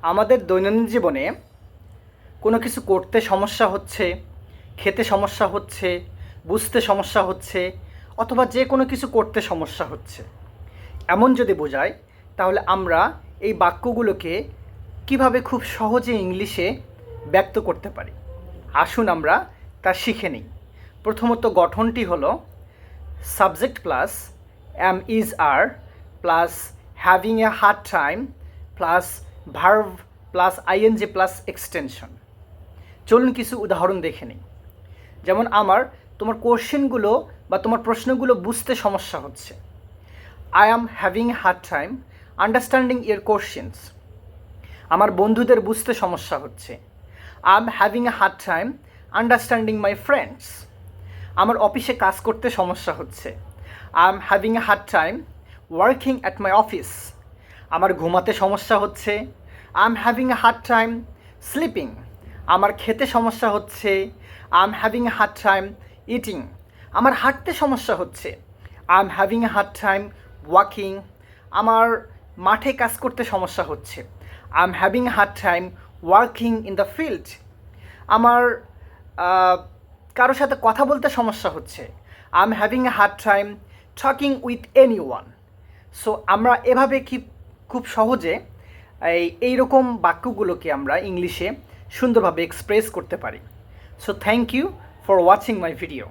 আমাদের দৈনন্দিন জীবনে কোনো কিছু করতে সমস্যা হচ্ছে, খেতে সমস্যা হচ্ছে, বুঝতে সমস্যা হচ্ছে, অথবা যে কোনো কিছু করতে সমস্যা হচ্ছে, এমন যদি বোঝায়, তাহলে আমরা এই বাক্যগুলোকে কিভাবে খুব সহজে ইংলিশে ব্যক্ত করতে পারি। আসুন আমরা তা শিখে নিই। প্রথমত গঠনটি হলো subject plus am is are plus having a hard time plus verb plus ING plus extension. চলুন কিছু উদাহরণ দেখে নিই। যেমন তোমার কোশ্চেনগুলো বা তোমার প্রশ্নগুলো বুঝতে সমস্যা হচ্ছে। I am having a hard time understanding your questions. আমার বন্ধুদের বুঝতে সমস্যা হচ্ছে। I am having a hard time understanding my friends. আমার অফিসে কাজ করতে সমস্যা হচ্ছে। I am having a hard time working at my office. আমার ঘুমাতে সমস্যা হচ্ছে। I am having a hard time sleeping. আমার খেতে সমস্যা হচ্ছে। I am having a hard time eating. আমার হাঁটতে সমস্যা হচ্ছে। I am having a hard time walking. আমার মাঠে কাজ করতে সমস্যা হচ্ছে। I am having a hard time working in the field. আমার কারোর সাথে কথা বলতে সমস্যা হচ্ছে। I am having a hard time talking with any one. So আমরা এভাবে খুব সহজে এইরকম বাক্যগুলোকে আমরা ইংলিশে সুন্দরভাবে এক্সপ্রেস করতে পারি। So thank you for watching my video.